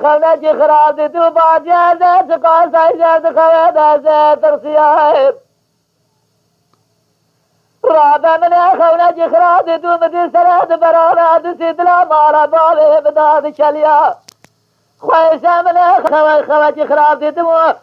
خلناجي خراسي توبا جازت قاسي جازت خويدا زيت الخيار رابا من خلناجي خراسي توبا سراد برانا دسيت لا مالا بالي بداد شليا خويسا من خلناجي خراسي توبا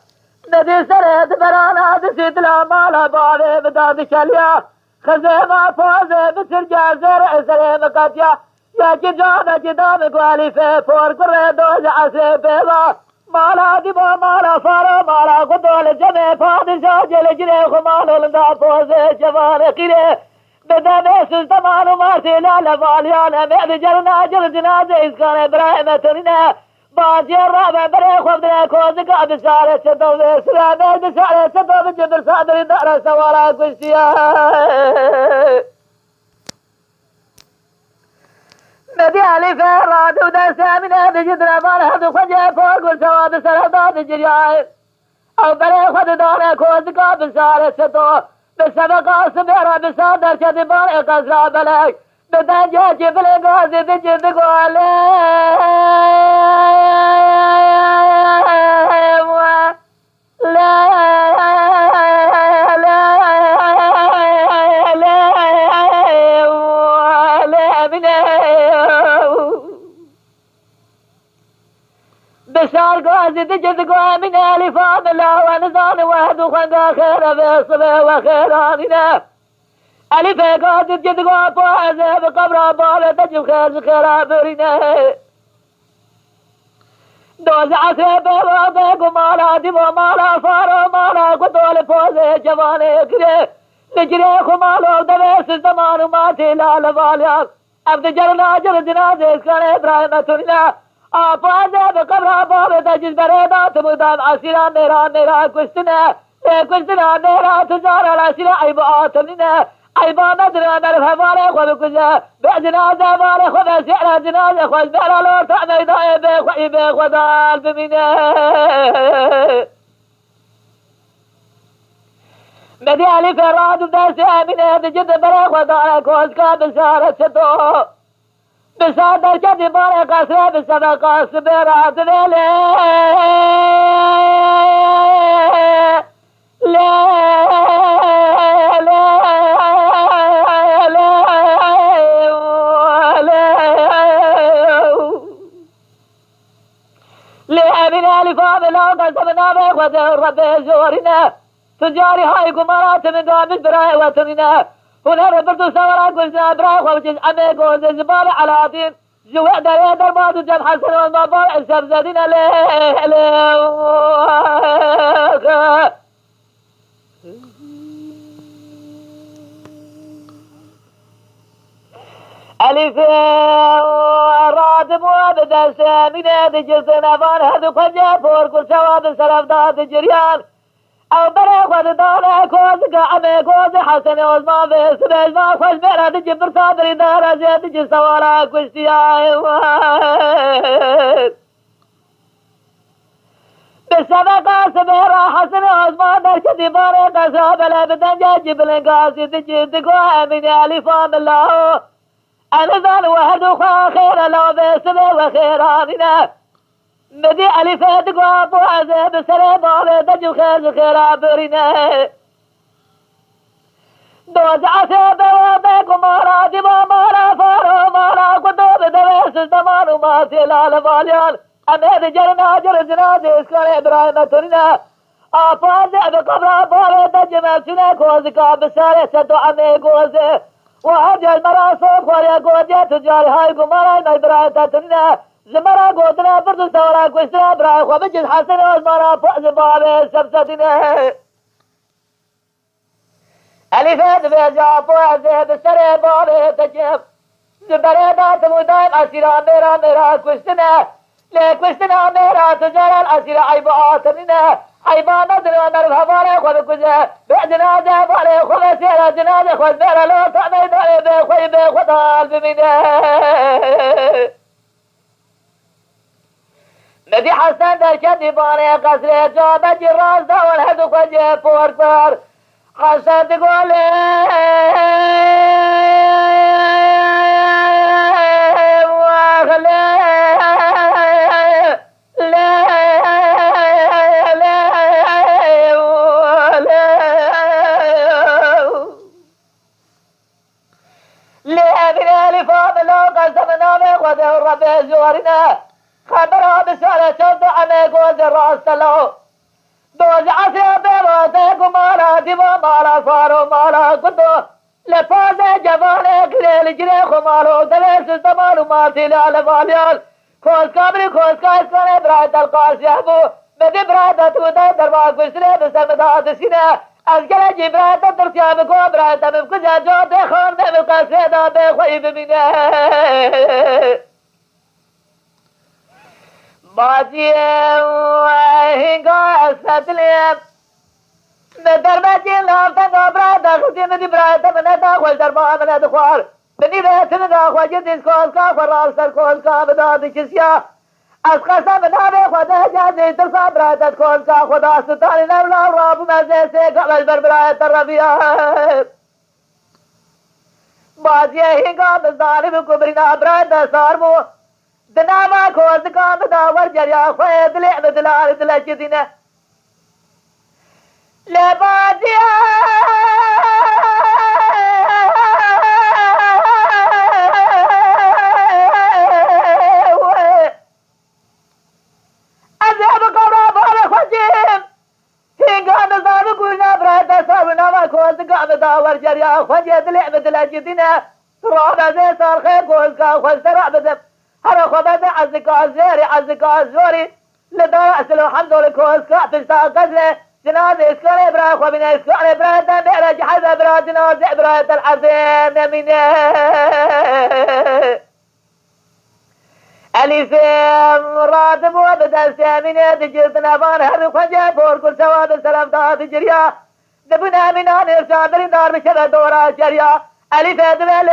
ندي سراد برانا دسيت لا مالا بالي بداد شليا خزيما فوزي بسر جازر سليم قاتيا يا جدانا جدانا قوالي في فور قريدو جعسي بيضا مالا دبو مالا فارو مالا قدول جمي فادر شاجل جري خمالو لندا فوزي جفان قيري بدامي سلطمانو مارتي لالا فاليانا مئد جرنا جل جنازي اسكان ابراهيم تنينا باجي الرابع بري خفدنا كوزقا بسالة ستو بسلامي بسالة ستو بجبر صادر دار سوالا كشتيا مدي علي فراد ودرسا من هذا جدنا مالها خجي فوق والسواد سرداد الجريان او بري خد دانا كوزقا بسالة ستو بسبقا سميرا بسادر شدي باري قصرا بلك بدنجا جبلي قاسي بجد قولي بشار قاسي تجد قوى من آل فاضل الله ونزان واحد وخنقا خير بيصبه وخيراننا ألف قاسي تجد قوى فوازه بقبر بالة تجب خير برنا دوز عسى بيضا قمالا دمو مالا فارو مالا قدول فوزه جوانه كده نجري خمالو دويس الزمان ماتي لا باليان عبد جرنا جر جنازه اسكان ابراهيم تنينا آفازه بقبر بالة تجد بريدا تمدان عسيرا نيرا كشتنا نيرا تجار العسيرا عيبا تنينا عيبا مدرنا نرفه بالي خذ كجا بجنازه بالي خذ سعر جنازه خذ بيرا لور تعمي دائبه خيبه خذال بمينه مدي علي فراد ودرسي امينه بجد بري خذال كوزكا بسارة ستو بسادر جدي بالي قصره بسبقا سبيرات ليلي لأمنا لفاضل قسمنا بإخوة الرب زورنا تجاري هاي قمارات من قام البراء وطننا هنا ربطوا سورا قلنا براء وجز عمي قوز زبال على دين جوع دري دربات جد حسن والمبارع سبزدنا ليه ألف راتب وابد سامنة جسنا فان هذا خجا فور كل سواد سلام داد جريان أو برا خد دانا كوز قامي كوز حسن وزما في سبيل ما خوش بيرا تجبر صادري دارا زياد جسوالا كشتيا بسبقا سبيرا حسن وزما درشدي باري قصاب الابدن جبل قاسي تجد قوة من ألفام الله أنزل وحد خير لو بسبه وخيراننا مدي ألفات قواب وعزب سلام على دجو خير برنا دوز عسب وبيكم مارا دمو مارا فارو مارا قدوب دويس الزمان وما سلال فاليان أميد جرنا جر جنازي اسكان إبراهيم ترنا آفازع بقبر باري دجم سنة كوزكا بساري ستو عمي كوزي وهرجع المراسل خوريا قوجة تجاري هاي قمارا نايبرا تاتنا زمرا قوتنا بردو سورا كوشتنا برا خوبجد حسن وزمرا فأز بابي سبستنا ألفات بيجا فوازي بسري بابي تجيب زبري دات مدائم أسيرا ميرا كوشتنا لك وشتنا ميرا تجار الأسير عيبات منها عيبان ندرنا الهواري خذ كذا بعدنا جابالي خذ سيرا جنازة خذ بيرا لو تعمي داري بخوي بخذ هالب منها ندي حسن در كدي باني قصري جابت جراز داول هدو خجي فور حسن تقول رب زورنا خبرها بسالة شد عميق وزر أستلو دوز عسي بواسيق ومالا ديما مالا فارو مالا كدو لفاز جفاني قليل جريخ ومالو دليس الزمالو مالتي لعلى فاليال كوز كابري كوز كايسكوني برايت القاس يحبو بدي برايت تودي درباك بسري بسمدات سينا أزكال جبرايت ترسيابكو برايت ممكزا جوتي خون ممكا سيدا بخوي بمينه باتيه وهنگا استلیم ندر بچین لامتا گابرا داختی ندی برایتا من داخل در با من دخوار بنی بیتن داخل جدیس کول کا فراستر کول کا بداد کسیا از قسم نابه خدا جازی ترسا برایتا کول کا خدا ستانی نولا راب مزه سے قبل بر برایتا ربیات باتيه هنگا بزارب کبرینا برایتا سارمو دناما كوز كام داور جريا خويد لعب دلال دلجدنا لباديا أذهب قبرا بارا خجيم هنگا نزار قلنا برادا صابنا ما كوز كام داور جريا خويد لعب دلجدنا رونا زي صارخي كوز كام خوز ترعب هر خبز عزكا زوري لدار أسلو حمد لكوز كعب ساقزله جنازة إسكالي برا خوبنا إسكالي برا دمير جحزة برا جنازة برا الحسين منه أليسيم راتب وبدا سامنة دجلت نفان هر خجة بور كل سواد السلام تات جريا دبنا منان إرسان درين دار بشبه دورا جريا أليف أدوالي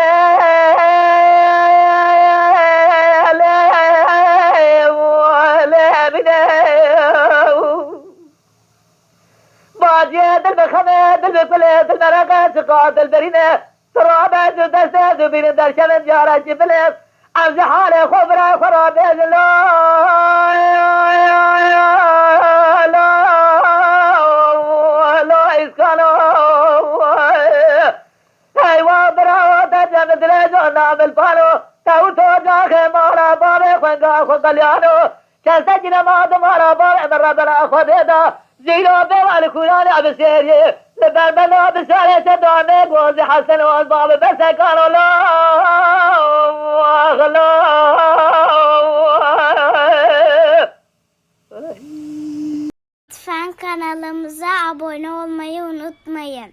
باجي دل بخمه دل بكله دل مرقه سقاط البرينه ترابه دل دسته دبين در شمن جاره جبله عمز حاله خبره خرابه لا اسكالو ايوا براو تجمع دلجو نعمل بالو تو جاخه مارا بابه خنگا خنگلیانو كسجنا ما دمارا بابه من ربنا خديدا زيلو بوال كوران أبسيري لبربلا أبسيري تدامي قوزي حسن والباب بس كانوا لا Lütfen kanalımıza abone olmayı unutmayın.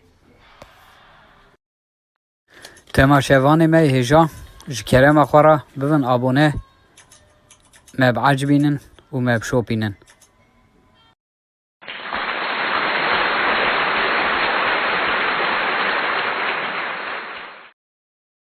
تماشاواني مي هجا جكرم أخورا بفن أبونه ما بعجبينن وما بشوبينن